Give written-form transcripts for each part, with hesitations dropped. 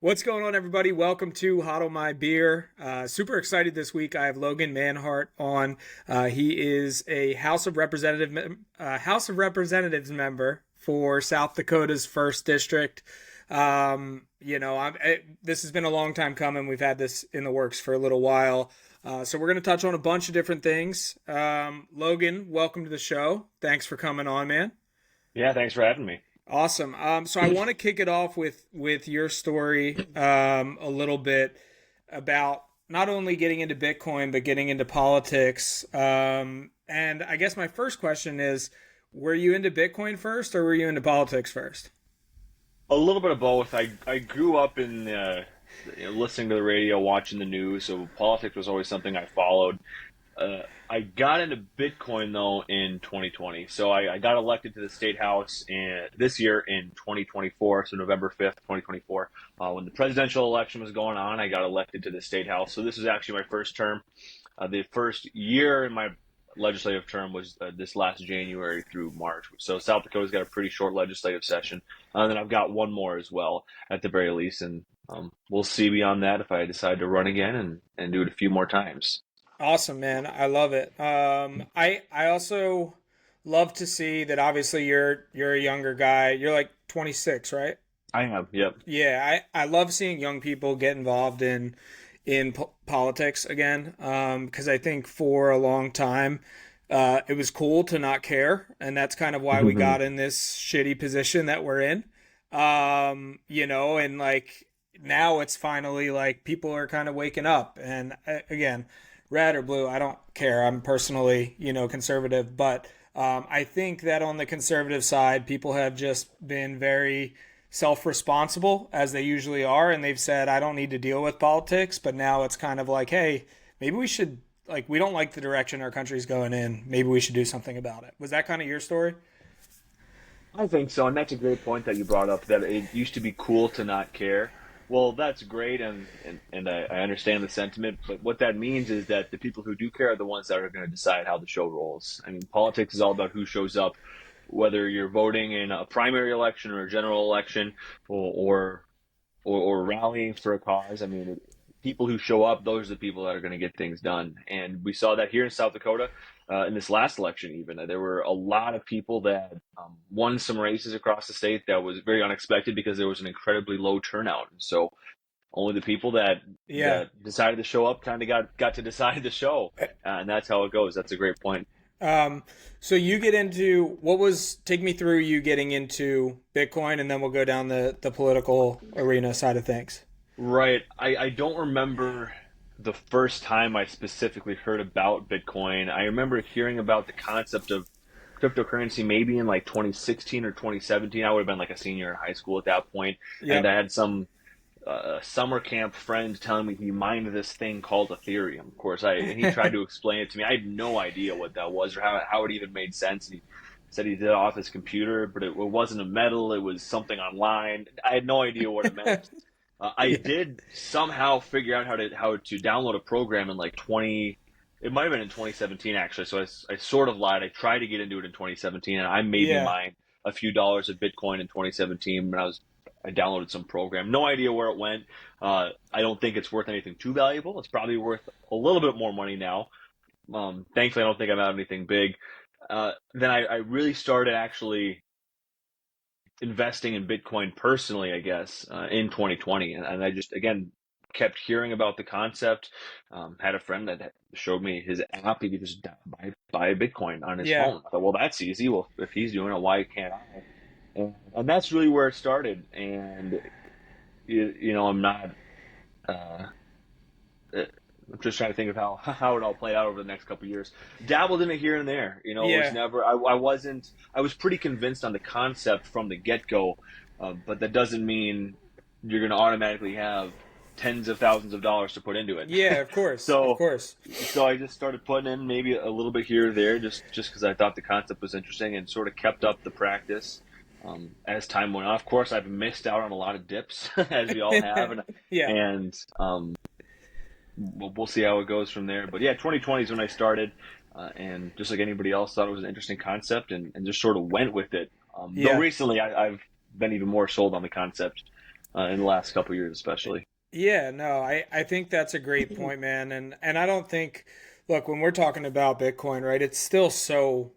What's going on, everybody? Welcome to Hodl My Beer. Super excited this week. I have Logan Manhart on. He is a House of Representatives member for South Dakota's first district. This has been a long time coming. We've had this in the works for a little while. So we're going to touch on a bunch of different things. Logan, welcome to the show. Thanks for coming on, man. Yeah, thanks for having me. Awesome. So I want to kick it off with your story a little bit about not only getting into Bitcoin but getting into politics. And I guess my first question is, were you into Bitcoin first or were you into politics first? A little bit of both. I grew up in listening to the radio, watching the news, so politics was always something I followed. I got into Bitcoin though in 2020. So I got elected to the state house this year in 2024, so November 5th, 2024. When the presidential election was going on, I got elected to the state house. So this was actually my first term. The first year in my legislative term was this last January through March. So South Dakota's got a pretty short legislative session. And then I've got one more as well at the very least. And we'll see beyond that if I decide to run again and do it a few more times. Awesome, man. I love it. I also love to see that. Obviously, you're a younger guy. You're like 26, right? I have, yep. Yeah, I love seeing young people get involved in politics again, because I think for a long time it was cool to not care, and that's kind of why we got in this shitty position that we're in. And like now it's finally like people are kind of waking up, and again, red or blue, I don't care. I'm personally, conservative, but I think that on the conservative side, people have just been very self-responsible as they usually are, and they've said I don't need to deal with politics. But now it's kind of like, hey, maybe we should, like, we don't like the direction our country's going in, maybe we should do something about it. Was that kind of your story? I think so, and that's a great point that you brought up, that it used to be cool to not care. Well, that's great, and I understand the sentiment, but what that means is that the people who do care are the ones that are going to decide how the show rolls. I mean, politics is all about who shows up, whether you're voting in a primary election or a general election, or or rallying for a cause. I mean, people who show up, those are the people that are going to get things done. And we saw that here in South Dakota in this last election, even. There were a lot of people that won some races across the state that was very unexpected because there was an incredibly low turnout. And so only the people Yeah. that decided to show up kind of got to decide the show. And that's how it goes. That's a great point. Um, so you get into take me through you getting into Bitcoin, and then we'll go down the political arena side of things. Right. I don't remember the first time I specifically heard about Bitcoin. I remember hearing about the concept of cryptocurrency maybe in like 2016 or 2017. I would have been like a senior in high school at that point, and Yep. I had some summer camp friend telling me he mined this thing called Ethereum. Of course, and he tried to explain it to me. I had no idea what that was or how it even made sense. He said he did it off his computer, but it wasn't a metal. It was something online. I had no idea what it meant. I Yeah. did somehow figure out how to download a program in like 20. It might have been in 2017 actually. So I sort of lied. I tried to get into it in 2017, and I maybe Yeah. mined a few dollars of Bitcoin in 2017 when I downloaded some program. No idea where it went. I don't think it's worth anything too valuable. It's probably worth a little bit more money now. Thankfully, I don't think I'm out anything big. Then I really started actually investing in Bitcoin personally, I guess, in 2020. And I just, again, kept hearing about the concept. Had a friend that showed me his app. He could just buy Bitcoin on his Yeah. phone. I thought, well, that's easy. Well, if he's doing it, why can't I? And that's really where it started. And, I'm not, uh, I'm just trying to think of how it all played out over the next couple of years. Dabbled in it here and there. It was Yeah. never. I was pretty convinced on the concept from the get go, but that doesn't mean you're going to automatically have tens of thousands of dollars to put into it. Yeah. Of course. Of so course. so I just started putting in maybe a little bit here or there, just because I thought the concept was interesting, and sort of kept up the practice. As time went on, of course, I've missed out on a lot of dips, as we all have, and Yeah. and we'll see how it goes from there. But yeah, 2020 is when I started, and just like anybody else, thought it was an interesting concept, and just sort of went with it. Though Yeah. recently, I've been even more sold on the concept. in the last couple of years, especially. Yeah, no, I think that's a great point, man. And I don't think, look, when we're talking about Bitcoin, right, it's still so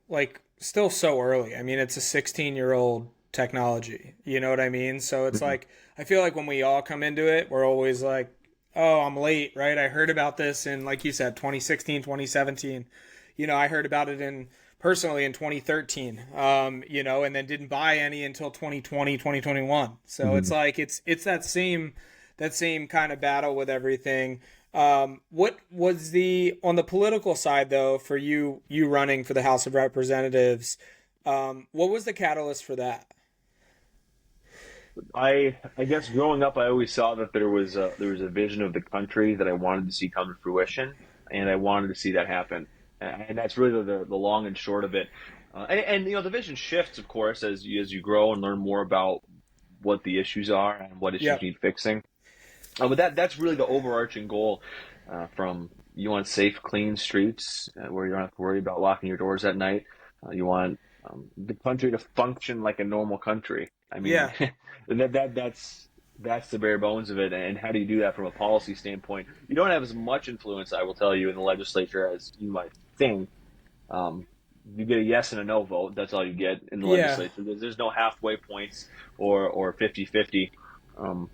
still so early. I mean, it's a 16-year-old technology. You know what I mean? So it's Mhm. like I feel like when we all come into it, we're always like, "Oh, I'm late," right? I heard about this in, like you said, 2016, 2017. I heard about it in personally in 2013. And then didn't buy any until 2020, 2021. So it's Mhm. like it's that same kind of battle with everything. What was the on the political side though for you running for the House of Representatives? What was the catalyst for that? I guess growing up, I always saw that there was a vision of the country that I wanted to see come to fruition, and I wanted to see that happen. And that's really the long and short of it. And the vision shifts, of course, as you grow and learn more about what the issues are and what issues Yep. need fixing. But that's really the overarching goal. From you want safe, clean streets where you don't have to worry about locking your doors at night. You want the country to function like a normal country. I mean, Yeah. that's the bare bones of it. And how do you do that from a policy standpoint? You don't have as much influence, I will tell you, in the legislature as you might think. Um, you get a yes and a no vote. That's all you get in the Yeah. legislature. There's no halfway points or 50-50. Um,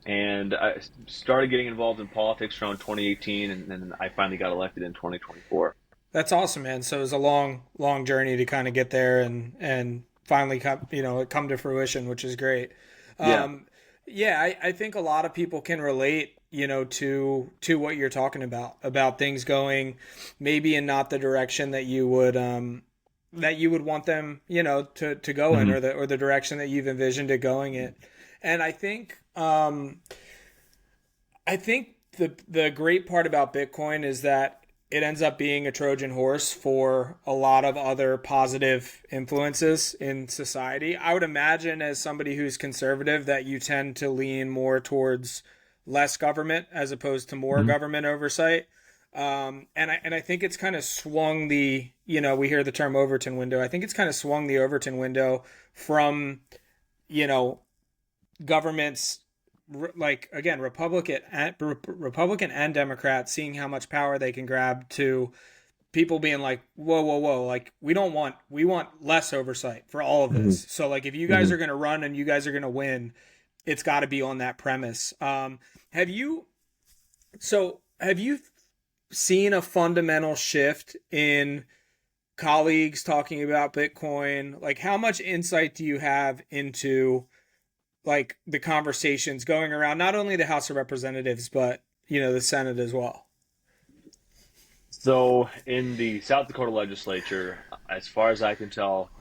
and I started getting involved in politics around 2018, and then I finally got elected in 2024. That's awesome, man. So it was a long, long journey to kind of get there and finally come to fruition, which is great. Yeah. Um, yeah, I think a lot of people can relate, to what you're talking about things going maybe in not the direction that you would want them, to go in, Hmm. or the direction that you've envisioned it going in. And I think the great part about Bitcoin is that it ends up being a Trojan horse for a lot of other positive influences in society. I would imagine, as somebody who's conservative, that you tend to lean more towards less government as opposed to more Hmm. government oversight. And I think it's kind of swung we hear the term Overton window. I think it's kind of swung the Overton window from, you know, governments, like, again, Republican and Democrat, seeing how much power they can grab, to people being like, whoa, whoa, whoa, like, we want less oversight for all of Hmm. this. So, like, if you guys Hmm. are going to run and you guys are going to win, it's got to be on that premise. Have you have you seen a fundamental shift in colleagues talking about Bitcoin? Like, how much insight do you have into, like, the conversations going around not only the House of Representatives but the Senate as well? So in the South Dakota legislature, as far as I can tell,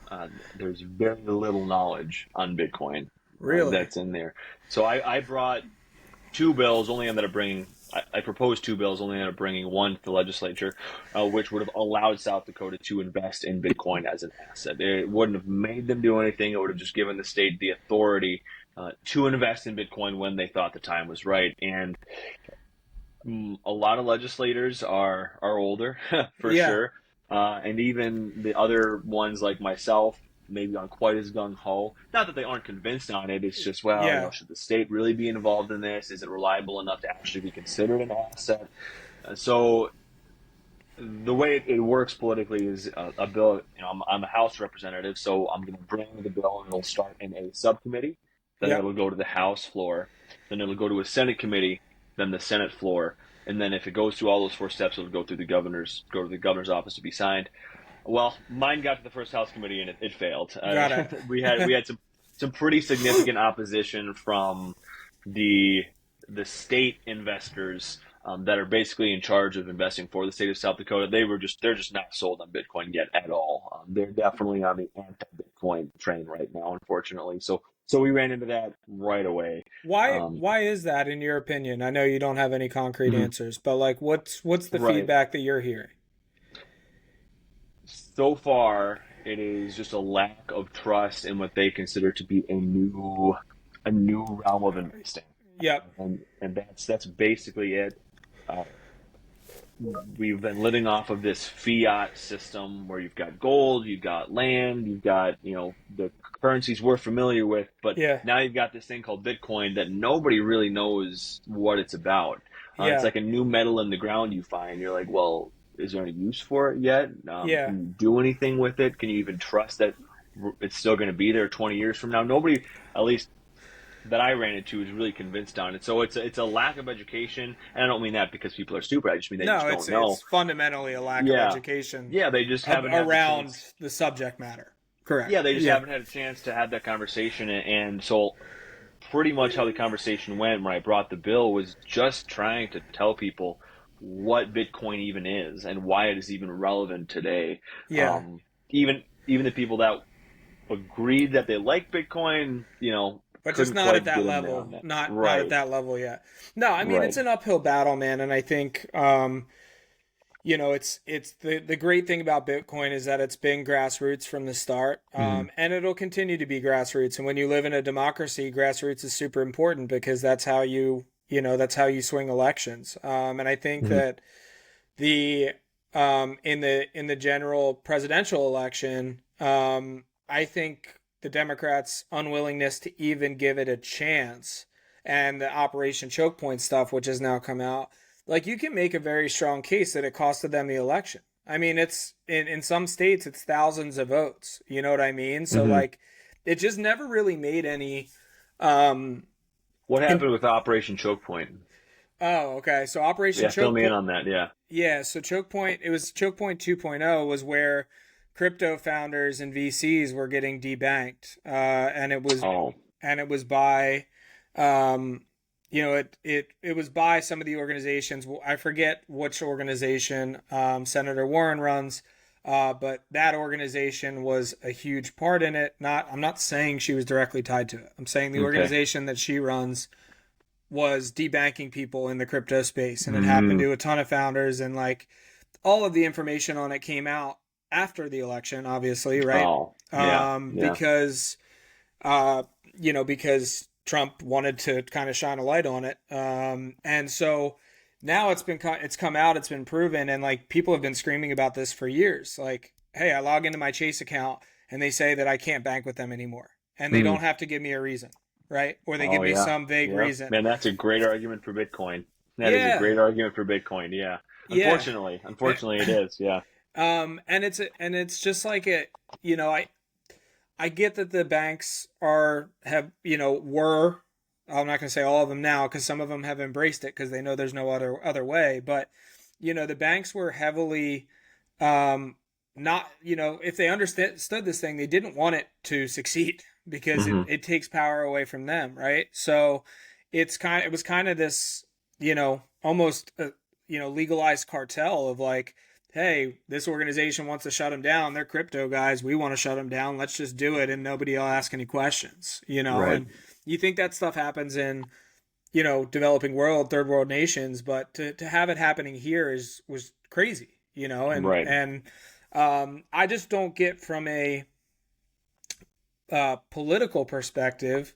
there's very little knowledge on Bitcoin Really? that's in there. So I brought two bills, only ended up bringing. I proposed two bills, only ended up bringing one to the legislature, which would have allowed South Dakota to invest in Bitcoin as an asset. It wouldn't have made them do anything. It would have just given the state the authority to invest in Bitcoin when they thought the time was right. And a lot of legislators are older for Yeah. sure, and even the other ones like myself maybe aren't quite as gung ho. Not that they aren't convinced on it. It's just, well, Yeah. should the state really be involved in this? Is it reliable enough to actually be considered an asset? So the way it works politically is a bill. I'm a House representative, so I'm going to bring the bill and it'll start in a subcommittee. Then Yep. it'll go to the House floor. Then it'll go to a Senate committee. Then the Senate floor. And then if it goes through all those four steps, it'll go to the governor's office to be signed. Well, mine got to the first House committee and it failed. Got it. We had some pretty significant opposition from the the state investors that are basically in charge of investing for the state of South Dakota. They're just not sold on Bitcoin yet at all. They're definitely on the anti-Bitcoin train right now, unfortunately. So we ran into that right away. why Um, why is that, in your opinion? I know you don't have any concrete mhm, answers, but, like, what's the right. feedback that you're hearing? So far, it is just a lack of trust in what they consider to be a new realm of investing, Yep. and that's basically it. Uh, we've been living off of this fiat system where you've got gold, you've got land, you've got the currencies we're familiar with, but Yeah. now you've got this thing called Bitcoin that nobody really knows what it's about. It's Yeah. like a new metal in the ground you find. You're like, well, is there any use for it yet? Yeah. Can you do anything with it? Can you even trust that it's still going to be there 20 years from now? Nobody, at least that I ran into, is really convinced on it. So it's a lack of education, and I don't mean that because people are stupid. I just mean they just No, don't know. it's fundamentally a lack of Yeah, education yeah, they just haven't had the around chance. the subject matter. Correct. Yeah, they just Yeah. haven't had a chance to have that conversation, and so pretty much how the conversation went when I brought the bill was just trying to tell people what Bitcoin even is and why it is even relevant today. Yeah. Even the people that agreed that they like Bitcoin, But just couldn't not at quite that get in there level. on that. Not at Right, that level yet. No, I mean right. it's an uphill battle, man, and I think it's the great thing about Bitcoin is that it's been grassroots from the start, Hmm. and it'll continue to be grassroots. And when you live in a democracy, grassroots is super important because that's how you swing elections. And I think Hmm. that the in the general presidential election, I think the Democrats' unwillingness to even give it a chance and the Operation Choke Point stuff, which has now come out, like you can make a very strong case that it costed them the election. I mean, it's in some states it's thousands of votes. You know what I mean? So Hmm. like, it just never really made any. Um, What in, happened with Operation Choke Point? oh, okay. So Operation Yeah, fill Choke me in Point. on that. Yeah. Yeah, so Choke Point, it was Choke Point 2.0 was where crypto founders and VCs were getting debanked. Oh. And it was by um it was by some of the organizations. I forget which organization Senator Warren runs. But that organization was a huge part in it. I'm not saying she was directly tied to it. I'm saying the Okay. organization that she runs was debanking people in the crypto space, and it happened Mm. to a ton of founders, and like all of the information on it came out after the election, obviously, right? Oh. Yeah. Yeah. Because because Trump wanted to kind of shine a light on it, and so now it's come out, it's been proven, and like people have been screaming about this for years. Like, hey, I log into my Chase account, and they say that I can't bank with them anymore, and they don't Mm. have to give me a reason, right? Or they give Oh me yeah. some vague Yeah. reason. Man, that's a great argument for Bitcoin. That is a Yeah, great argument for Bitcoin. Yeah. yeah. Unfortunately it is. Yeah. And it's just like it. You know, I get that the banks were. I'm not going to say all of them now because some of them have embraced it because they know there's no other way. But the banks were heavily not. If they understood this thing, they didn't want it to succeed because Hmm. it takes power away from them, right? So it was kind of this almost legalized cartel of like, hey, this organization wants to shut them down. They're crypto guys. We want to shut them down. Let's just do it, and nobody will ask any questions. Right. And you think that stuff happens in developing world, third world nations, but to have it happening here was crazy. Right. And I just don't get from a political perspective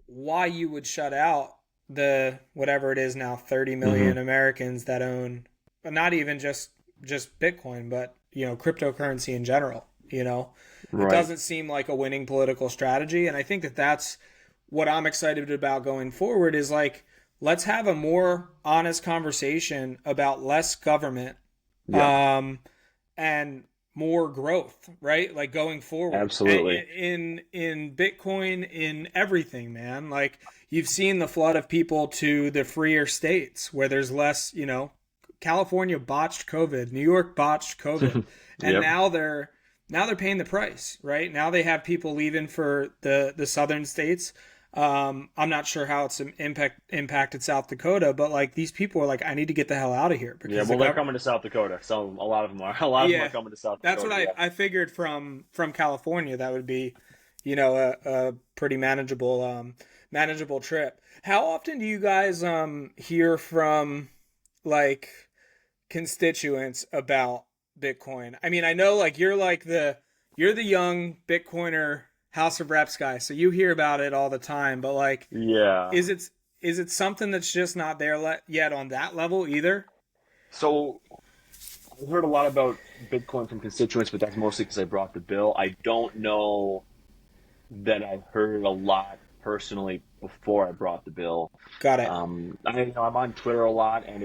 why you would shut out the whatever it is now 30 Hmm. million Americans that own not even just Bitcoin, but cryptocurrency in general. It Right. doesn't seem like a winning political strategy, and I think that that's what I'm excited about going forward is like let's have a more honest conversation about less government, Yep. um, and more growth, right? Like going forward Absolutely. in Bitcoin, in everything, man. Like you've seen the flood of people to the freer states where there's less, California botched COVID, New York botched COVID, and Yep. now they're paying the price, right? Now they have people leaving for the southern states. I'm not sure how it's impacted South Dakota, but like these people are like, I need to get the hell out of here Yeah. because the Well, they're government. coming to South Dakota. So a lot of them are. A lot of them are Yeah, coming to South that's what Dakota. Yeah. I figured from California. That would be, a pretty manageable trip. How often do you guys hear from like constituents about Bitcoin? I mean, I know like you're the young Bitcoiner House of Reps guy, so you hear about it all the time. But like, Yeah. is it something that's just not there yet on that level either? So I've heard a lot about Bitcoin from constituents, but that's mostly because I brought the bill. I don't know that I've heard a lot personally before I brought the bill. Got it. I'm on Twitter a lot, and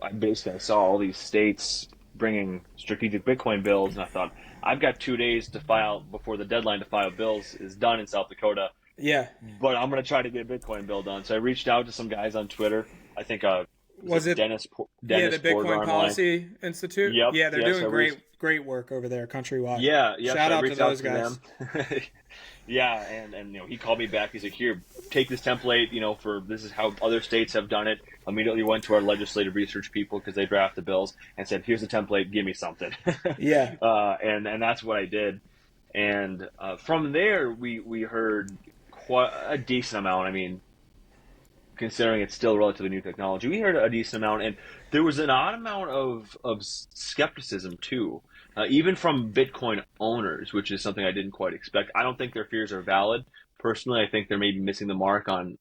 I saw all these states bringing strategic Bitcoin bills, and I thought I've got 2 days to file before the deadline to file bills is done in South Dakota, Yeah. but I'm going to try to get a Bitcoin bill done. So I reached out to some guys on Twitter. I think was Was it it Yeah, Dennis the Porter Bitcoin online? Policy Institute? Yep, Yeah, they're yes, doing I reached. great work over there countrywide. So Shout I out to reached out those to guys. them. Yeah, and he called me back. He's like, "Here, take this template. For this is how other states have done it." Immediately went to our legislative research people because they draft the bills and said, "Here's the template. Give me something." Yeah. And that's what I did. And from there, we heard quite a decent amount. I mean, considering it's still relatively new technology, we heard a decent amount, and there was an odd amount of skepticism too, even from Bitcoin owners, which is something I didn't quite expect. I don't think their fears are valid. Personally, I think they're maybe missing the mark on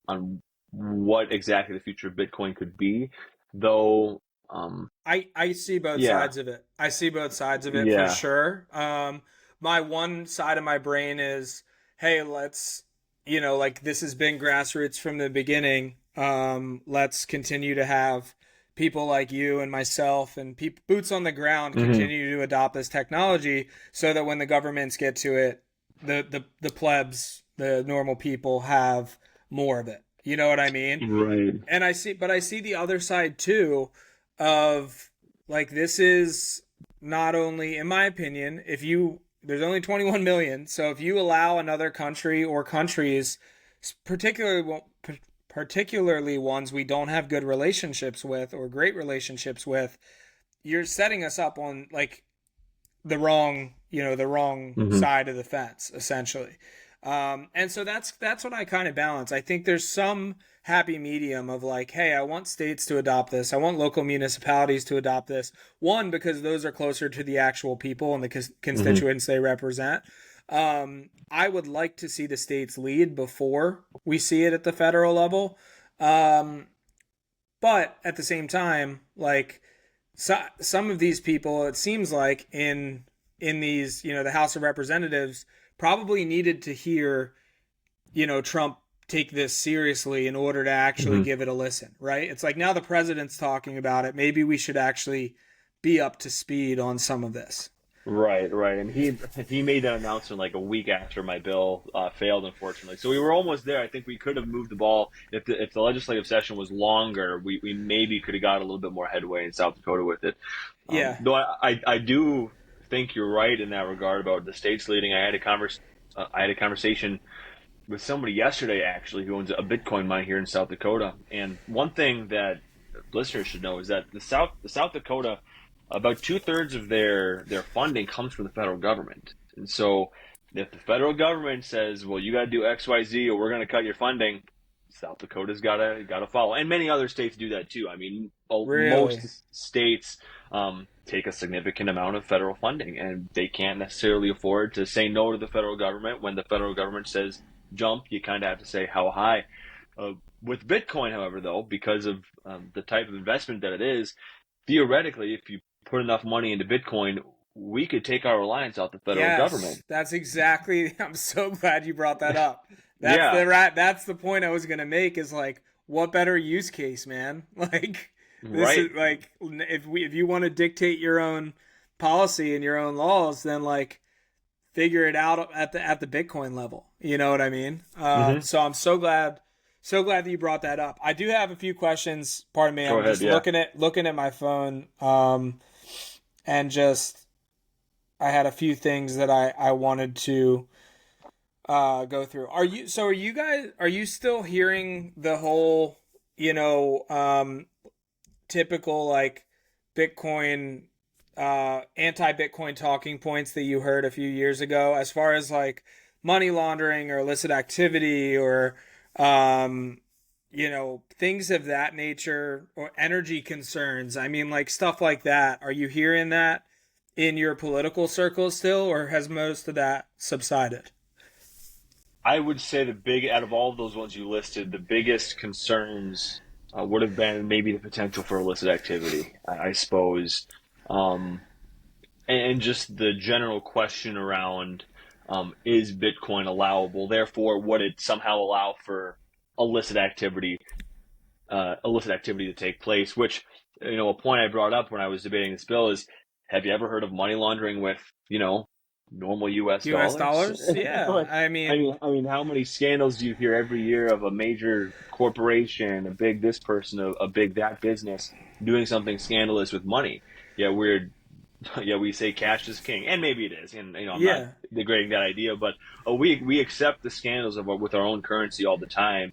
what exactly the future of Bitcoin could be, though. I see both Yeah, sides of it. I see both sides of it for yeah, sure. My one side of my brain is, hey, let's, like this has been grassroots from the beginning. Let's continue to have people like you and myself and boots on the ground hmm, continue to adopt this technology so that when the governments get to it, the plebs, the normal people have more of it. You know what I mean? right. And I see the other side too of like this is not only in my opinion, if you there's only 21 million, so if you allow another country or countries, particularly particularly ones we don't have good relationships with or great relationships with, you're setting us up on like the wrong Hmm. side of the fence essentially. And so that's what I kind of balance. I think there's some happy medium of like, hey, I want states to adopt this. I want local municipalities to adopt this. One, because those are closer to the actual people and the Hmm. constituents they represent. I would like to see the states lead before we see it at the federal level. Um, but at the same time, like some of these people, it seems like in these, the House of Representatives probably needed to hear, Trump take this seriously in order to actually Hmm. give it a listen, right? It's like now the president's talking about it. Maybe we should actually be up to speed on some of this. Right, right, and he made that announcement like a week after my bill failed, unfortunately. So we were almost there. I think we could have moved the ball if the legislative session was longer. We maybe could have got a little bit more headway in South Dakota with it. Yeah. Though I do think you're right in that regard about the states leading. I had a conversation with somebody yesterday actually who owns a Bitcoin mine here in South Dakota, and one thing that listeners should know is that the South Dakota, about 2/3 of their funding comes from the federal government. And so if the federal government says, well, you got to do XYZ or we're going to cut your funding, South Dakota's got to follow. And many other states do that too. I mean, Really? most states take a significant amount of federal funding, and they can't necessarily afford to say no to the federal government. When the federal government says jump, you kind of have to say how high. Uh, with Bitcoin, however, though, because of the type of investment that it is, theoretically, if you put enough money into Bitcoin, we could take our reliance off the federal Yes, government. that's exactly. I'm so glad you brought that up. That's Yeah, the right. That's the point I was gonna make. Is like, what better use case, man? Like, this right. is like, if you want to dictate your own policy and your own laws, then like figure it out at the Bitcoin level. You know what I mean? Hmm. So I'm so glad that you brought that up. I do have a few questions. Pardon me. Go I'm ahead. just Yeah. looking at my phone. And just I had a few things that I wanted to go through. Are you still hearing the whole, typical like Bitcoin anti-Bitcoin talking points that you heard a few years ago as far as like money laundering or illicit activity or um things of that nature or energy concerns. I mean like stuff like that. Are you hearing that in your political circles still or has most of that subsided? I would say the big, out of all of those ones you listed, the biggest concerns would have been maybe the potential for illicit activity, I suppose, and just the general question around is Bitcoin allowable? Therefore, would it somehow allow for illicit activity, to take place? Which, a point I brought up when I was debating this bill is, have you ever heard of money laundering with, normal U.S. U.S. dollars? dollars? Yeah. Like, I mean, how many scandals do you hear every year of a major corporation, a big this person, a big that business doing something scandalous with money? Yeah, we say cash is king, and maybe it is, and I'm not yeah. degrading that idea, but we accept the scandals with our own currency all the time.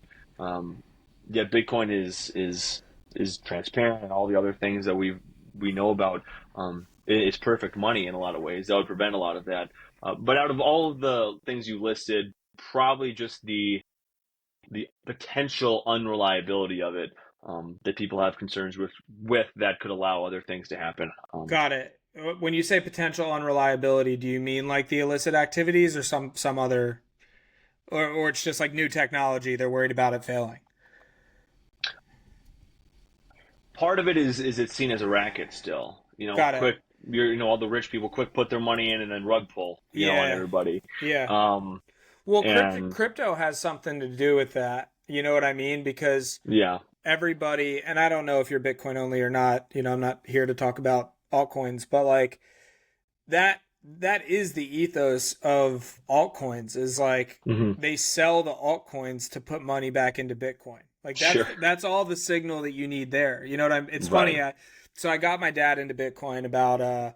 Yet Bitcoin is transparent, and all the other things that we know about. It's perfect money in a lot of ways. That would prevent a lot of that. But out of all of the things you listed, probably just the potential unreliability of it, that people have concerns with that could allow other things to happen. Got it. When you say potential unreliability, do you mean like the illicit activities or some other, or it's just like new technology, they're worried about it failing? Part of it is it's seen as a racket still. Got it. Quick, all the rich people quick put their money in and then rug pull, on Yeah. everybody. Yeah. Um, Well, and crypto has something to do with that. You know what I mean? Because yeah, everybody, and I don't know if you're Bitcoin only or not, I'm not here to talk about altcoins, but like that is the ethos of altcoins, is like hmm they sell the altcoins to put money back into Bitcoin. Like sure, that's all the signal that you need there. You know what I'm It's right. funny, so I got my dad into Bitcoin about a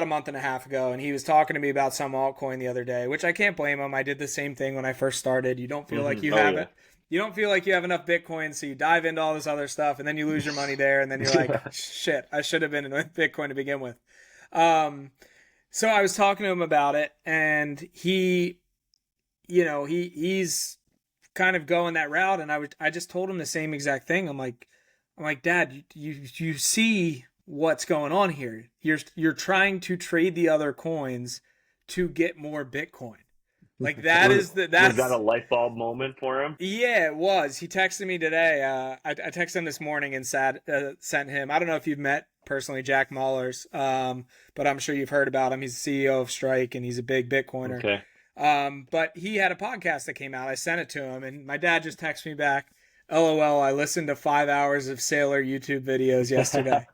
month and a half ago, and he was talking to me about some altcoin the other day, which I can't blame him. I did the same thing when I first started. You don't feel like you Oh have yeah, it. You don't feel like you have enough Bitcoin, so you dive into all this other stuff, and then you lose your money there, and then you're like, yeah. shit, I should have been in Bitcoin to begin with. Um, so I was talking to him about it, and he's kind of going that route, and I just told him the same exact thing. I'm like, Dad, you see what's going on here? You're trying to trade the other coins to get more Bitcoin. Like that Was is the was that a that's light bulb moment for him? yeah, it was. He texted me today. I texted him this morning and sent him. I don't know if you've met personally Jack Mallers, but I'm sure you've heard about him. He's the CEO of Strike, and he's a big Bitcoiner. Okay. But he had a podcast that came out. I sent it to him, and my dad just texted me back, LOL, I listened to 5 hours of Sailor YouTube videos yesterday.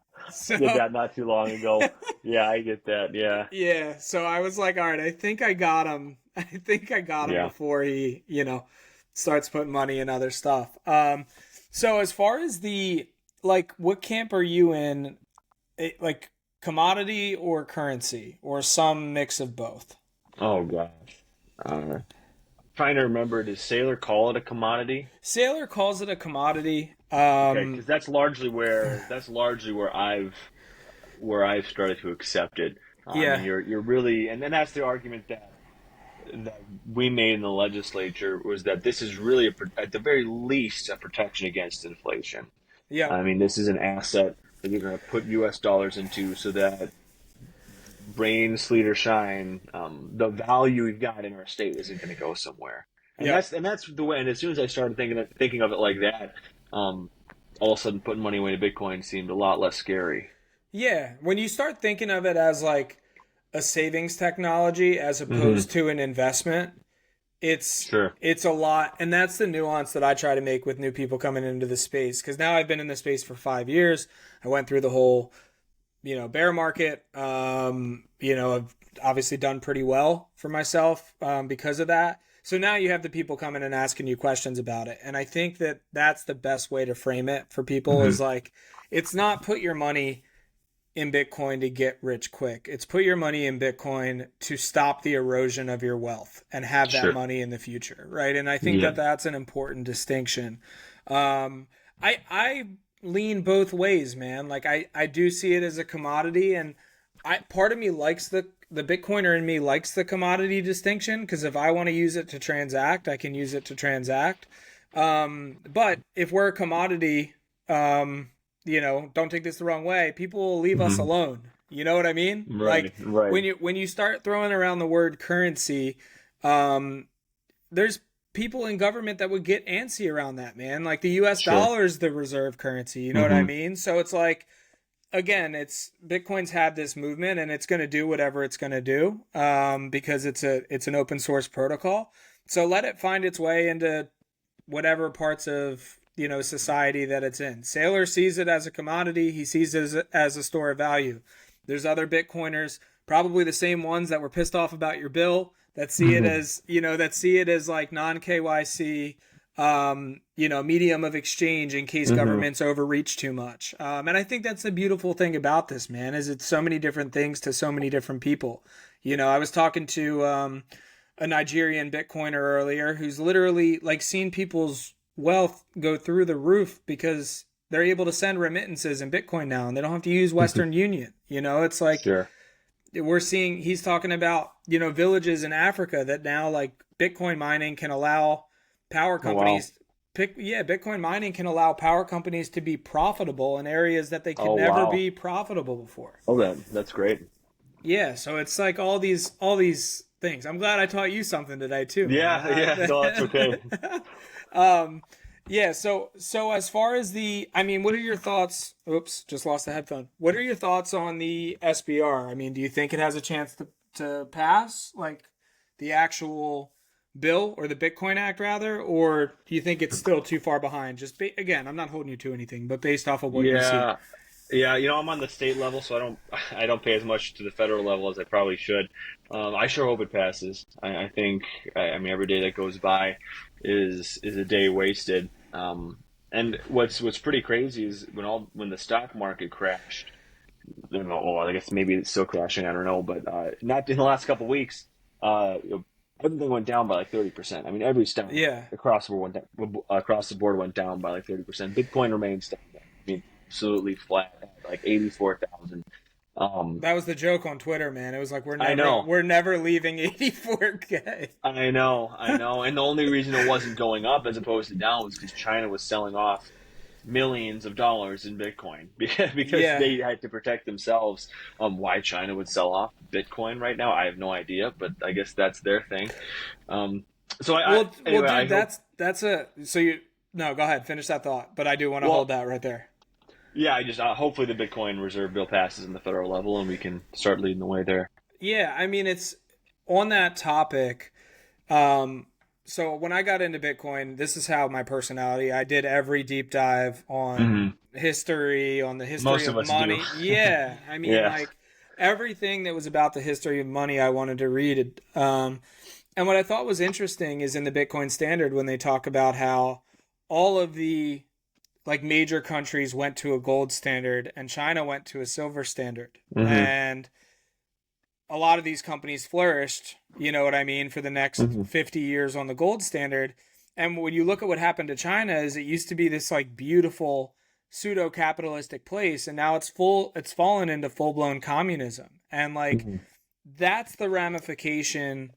Did So that not too long ago. Yeah, I get that. Yeah, yeah, so I was like, all right, I think I got him. I think I got him yeah. before he, starts putting money in other stuff. So as far as what camp are you in? Like commodity or currency or some mix of both? Oh gosh. Trying to remember, does Sailor call it a commodity? Sailor calls it a commodity. Okay, because that's largely where I've started to accept it. And Yeah, you're really, and then that's the argument that we made in the legislature, was that this is really at the very least a protection against inflation. yeah, I mean, this is an asset that you're going to put U.S. dollars into, so that rain, sleet, or shine, the value we've got in our state isn't going to go somewhere. And yeah. that's the way. And as soon as I started thinking of it like that, all of a sudden putting money away to Bitcoin seemed a lot less scary. Yeah, when you start thinking of it as like a savings technology as hmm opposed to an investment, it's Sure. it's a lot, and that's the nuance that I try to make with new people coming into the space, because now I've been in the space for 5 years. I went through the whole, bear market. I've obviously done pretty well for myself because of that. So now you have the people coming and asking you questions about it, and I think that that's the best way to frame it for people, hmm is like, it's not put your money in Bitcoin to get rich quick. It's put your money in Bitcoin to stop the erosion of your wealth and have that Sure. money in the future, right? And I think Yeah. that that's an important distinction. I lean both ways, man. Like I do see it as a commodity, and I part of me likes the Bitcoiner in me likes the commodity distinction, because if I want to use it to transact, I can use it to transact. But if we're a commodity, don't take this the wrong way, people will leave us hmm alone. You know what I mean? Right. Like Right. when you start throwing around the word currency, um, there's people in government that would get antsy around that, man. Like the US Sure. dollar is the reserve currency, you know what I hmm mean? So it's like, again, it's Bitcoin's had this movement and it's going to do whatever it's going to do, because it's an open source protocol. So let it find its way into whatever parts of society that it's in. Sailor sees it as a commodity. He sees it as a store of value. There's other Bitcoiners, probably the same ones that were pissed off about your bill, that see it as like non KYC, medium of exchange in case governments overreach too much. And I think that's the beautiful thing about this, man, is it's so many different things to so many different people. I was talking to a Nigerian Bitcoiner earlier who's literally like seen people's wealth go through the roof because they're able to send remittances in Bitcoin now and they don't have to use Western Union. It's like, Sure. He's talking about, villages in Africa that now like Bitcoin mining can allow power companies Bitcoin mining can allow power companies to be profitable in areas that they could never be profitable before. Oh, that's great. Yeah. So it's like all these things. I'm glad I taught you something today too. Yeah. No, that's okay. Yeah, so as far as what are your thoughts? Oops, just lost the headphone. What are your thoughts on the SBR? Do you think it has a chance to pass, like the actual bill or the Bitcoin Act rather, or do you think it's still too far behind? Again, I'm not holding you to anything, but based off of what you see. Yeah, I'm on the state level, so I don't pay as much to the federal level as I probably should. I sure hope it passes. I think every day that goes by is a day wasted. And what's pretty crazy is when the stock market crashed. I don't know, well, I guess maybe it's still crashing. I don't know, but not in the last couple of weeks. Everything went down by like 30%. Every stock across the board went down by like 30%. Bitcoin remains down. Absolutely flat, like 84,000. That was the joke on Twitter, man. It was like we're never leaving 84K. I know, and the only reason it wasn't going up as opposed to down was because China was selling off millions of dollars in Bitcoin because they had to protect themselves. Why China would sell off Bitcoin right now, I have no idea, but I guess that's their thing. Go ahead, finish that thought, but I do want to hold that right there. Yeah, hopefully the Bitcoin reserve bill passes in the federal level and we can start leading the way there. Yeah, it's on that topic. So when I got into Bitcoin, this is how my personality, I did every deep dive on history, on the history Most of us money. do. Yeah, like everything that was about the history of money, I wanted to read it. And what I thought was interesting is in the Bitcoin Standard when they talk about how all of the like major countries went to a gold standard and China went to a silver standard. And a lot of these companies flourished, for the next 50 years on the gold standard. And when you look at what happened to China is it used to be this like beautiful pseudo-capitalistic place. And now it's fallen into full-blown communism. And like, that's the ramification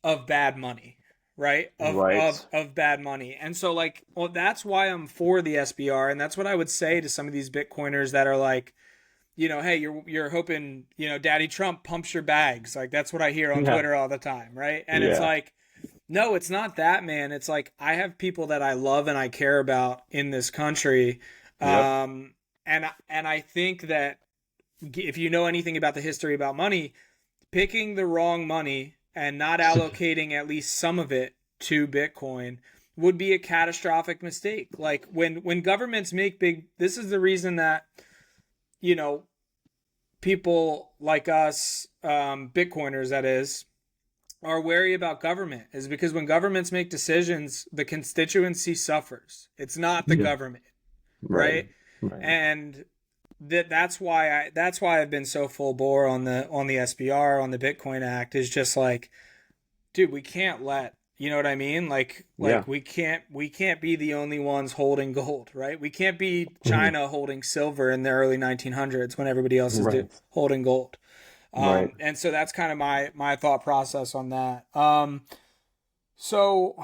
of bad money. Right? Of bad money. And so like, that's why I'm for the SBR. And that's what I would say to some of these Bitcoiners that are like, hey, you're hoping, Daddy Trump pumps your bags. Like that's what I hear on Twitter all the time. Right. And it's like, no, it's not that, man. It's like, I have people that I love and I care about in this country. And I think that if you know anything about the history about money, picking the wrong money and not allocating at least some of it to Bitcoin would be a catastrophic mistake. Like when governments make this is the reason that, people like us, Bitcoiners, that is, are wary about government is because when governments make decisions, the constituency suffers. It's not the government. Right. And that's why I've been so full bore on the SBR, on the Bitcoin Act, is just like, dude, we can't let, you know what I mean? Like we can't be the only ones holding gold, right? We can't be China holding silver in the early 1900s when everybody else is holding gold. And so that's kind of my thought process on that. So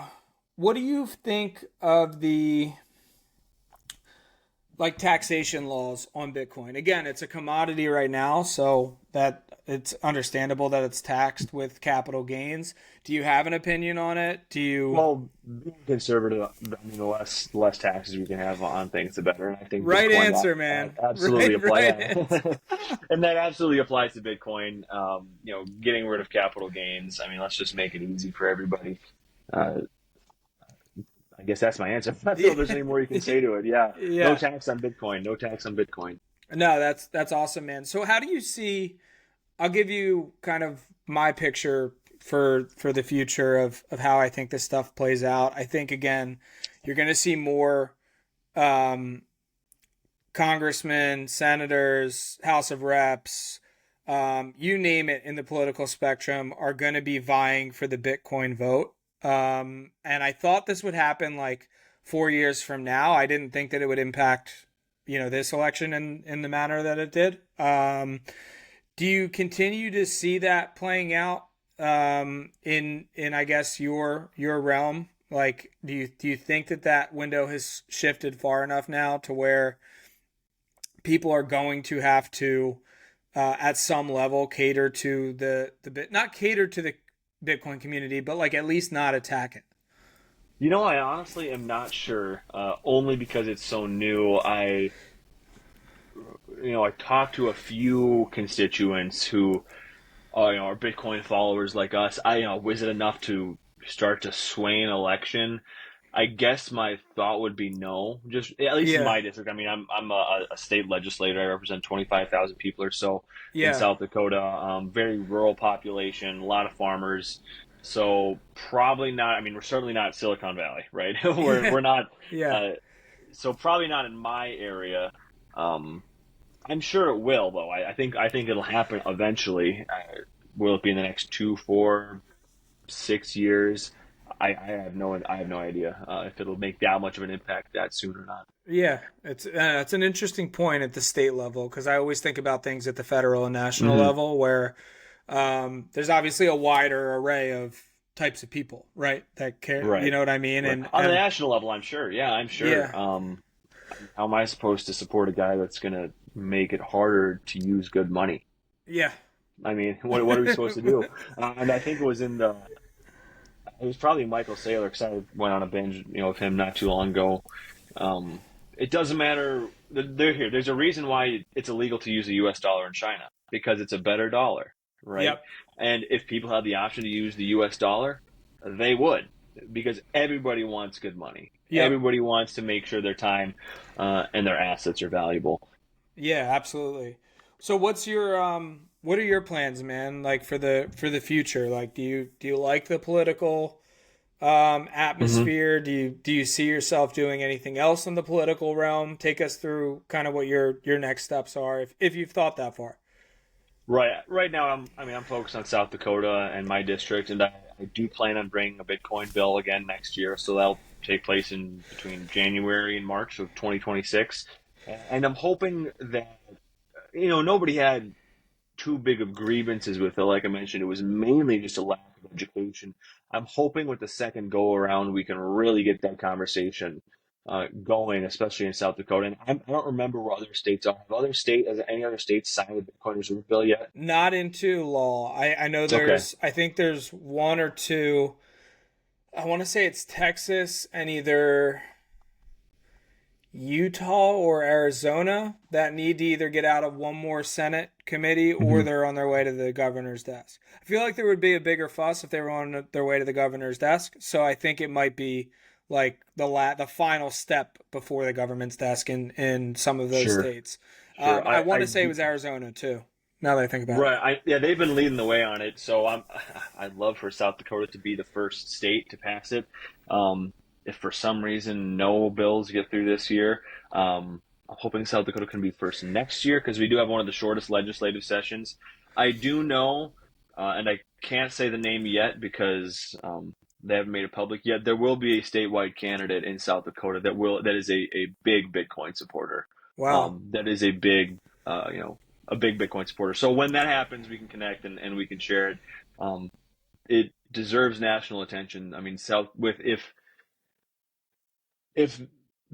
what do you think of the like taxation laws on Bitcoin. Again, it's a commodity right now, so that it's understandable that it's taxed with capital gains. Do you have an opinion on it? Do you Well, being conservative, I mean, the less taxes we can have on things, the better. And I think right Bitcoin answer, man. absolutely Right answer. apply, and that absolutely applies to Bitcoin. Getting rid of capital gains. I mean, let's just make it easy for everybody. Uh, I guess that's my answer. I don't know if there's any more you can say to it. Yeah, no Yeah. tax on Bitcoin. No tax on Bitcoin. No, that's awesome, man. So how do you see I'll give you kind of my picture for the future of how I think this stuff plays out. I think again, you're going to see more um, congressmen, senators, House of Reps, you name it in the political spectrum, are going to be vying for the Bitcoin vote. And I thought this would happen like 4 years from now. I didn't think that it would impact, this election in the manner that it did. Do you continue to see that playing out in I guess your realm? Like, do you think that window has shifted far enough now to where people are going to have to at some level cater to the bit not cater to the Bitcoin community, but like at least not attack it. I honestly am not sure. Only because it's so new. I talked to a few constituents who are Bitcoin followers like us. Was it enough to start to sway an election? I guess my thought would be no. Just at least in Yeah, my district. I mean, I'm a state legislator. I represent 25,000 people or so in yeah, South Dakota. Very rural population, a lot of farmers. So probably not. I mean, we're certainly not Silicon Valley, right? we're yeah, not. yeah, Uh, so probably not in my area. Um, I'm sure it will, though. I think it'll happen eventually. Will it be in the next 2, 4, 6 years? I have no idea if it'll make that much of an impact that soon or not. yeah. It's an interesting point at the state level because I always think about things at the federal and national Hmm. level where there's obviously a wider array of types of people, right? That care, you Right. know what I mean? Right. On the national level, I'm sure. Yeah, I'm sure. Yeah, How am I supposed to support a guy that's going to make it harder to use good money? yeah, I mean, what are we supposed to do? And I think it was probably Michael Saylor because I went on a binge, of him not too long ago. Um, it doesn't matter. They're here. There's a reason why it's illegal to use the U.S. dollar in China because it's a better dollar, right? yep, And if people had the option to use the U.S. dollar, they would because everybody wants good money. yep. Everybody wants to make sure their time and their assets are valuable. Yeah, absolutely. So what are your plans, man? Like for the future? Like do you like the political Hmm. atmosphere? Do you see yourself doing anything else in the political realm? Take us through kind of what your next steps are if you've thought that far. Right now, I'm focused on South Dakota and my district, and I do plan on bringing a Bitcoin bill again next year. So that'll take place in between January and March of 2026. And I'm hoping that, nobody had too big of grievances with it. Like I mentioned, it was mainly just a lack of education. I'm hoping with the second go around, we can really get that conversation going, especially in South Dakota. And I don't remember where other states are. Has any other states signed the Bitcoin Reserve Bill yet? Not into law. I know Okay. I think there's one or two. I want to say it's Texas and either Utah or Arizona that need to either get out of one more Senate committee or Hmm. they're on their way to the governor's desk. I feel like there would be a bigger fuss if they were on their way to the governor's desk. So I think it might be like the final step before the government's desk in some of those Sure. states. Sure. I I want to say it do. was Arizona too. Now that I think about it. Right. Yeah, they've been leading the way on it. So I'd love for South Dakota to be the first state to pass it. If for some reason no bills get through this year, I'm hoping South Dakota can be first next year because we do have one of the shortest legislative sessions. I do know, and I can't say the name yet because they haven't made it public yet. There will be a statewide candidate in South Dakota that is a big Bitcoin supporter. Wow. That is a big Bitcoin supporter. So when that happens, we can connect and we can share it. Um, it deserves national attention. I mean, South with if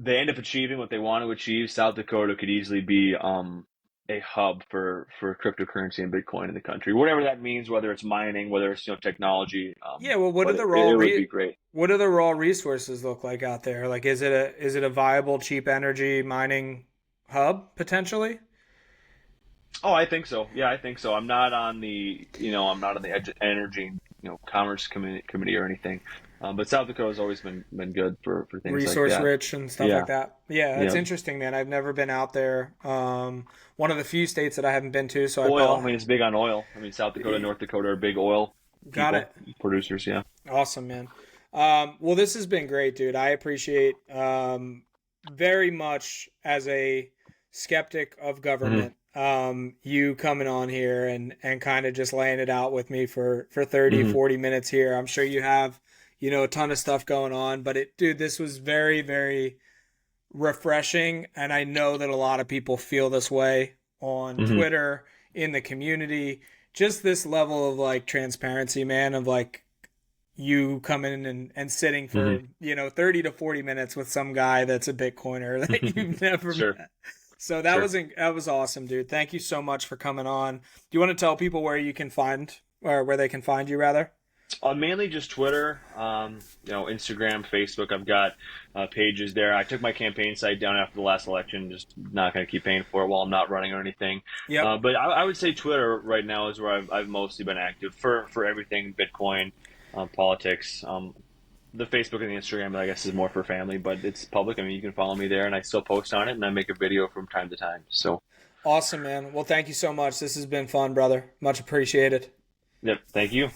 they end up achieving what they want to achieve, South Dakota could easily be a hub for cryptocurrency and Bitcoin in the country. Whatever that means, whether it's mining, whether it's technology, Yeah, well, but it would be great. what do the raw resources look like out there? Like, is it a viable, cheap energy mining hub potentially? Oh, I think so. Yeah, I think so. I'm not on the energy, commerce committee or anything. But South Dakota's always been good for things like Resource that. rich and stuff Yeah, like that. Yeah, that's yeah. interesting, man. I've never been out there. One of the few states that I haven't been to, so I Oil. I probably mean, it's big on oil. I mean, South Dakota, North Dakota are big oil got people, it. producers. Yeah. Awesome, man. Well, this has been great, dude. I appreciate very much as a skeptic of Hmm. government, you coming on here and kind of just laying it out with me for 30, Hmm. 40 minutes here. I'm sure you have, a ton of stuff going on, but dude, this was very, very refreshing. And I know that a lot of people feel this way on Hmm. Twitter, in the community. Just this level of like transparency, man, of like you coming and sitting Hmm. for 30 to 40 minutes with some guy that's a bitcoiner that you've never Sure. met. So Sure. that was awesome, dude. Thank you so much for coming on. Do you want to tell people where you can find, or where they can find you rather? Mainly just Twitter, Instagram, Facebook. I've got pages there. I took my campaign site down after the last election. Just not going to keep paying for it while I'm not running or anything. Yep. But I would say Twitter right now is where I've mostly been active for everything Bitcoin, politics. The Facebook and the Instagram, I guess, is more for family, but it's public. I mean, you can follow me there, and I still post on it, and I make a video from time to time. So, Awesome, man. Well, thank you so much. This has been fun, brother. Much appreciated. yep. Thank you.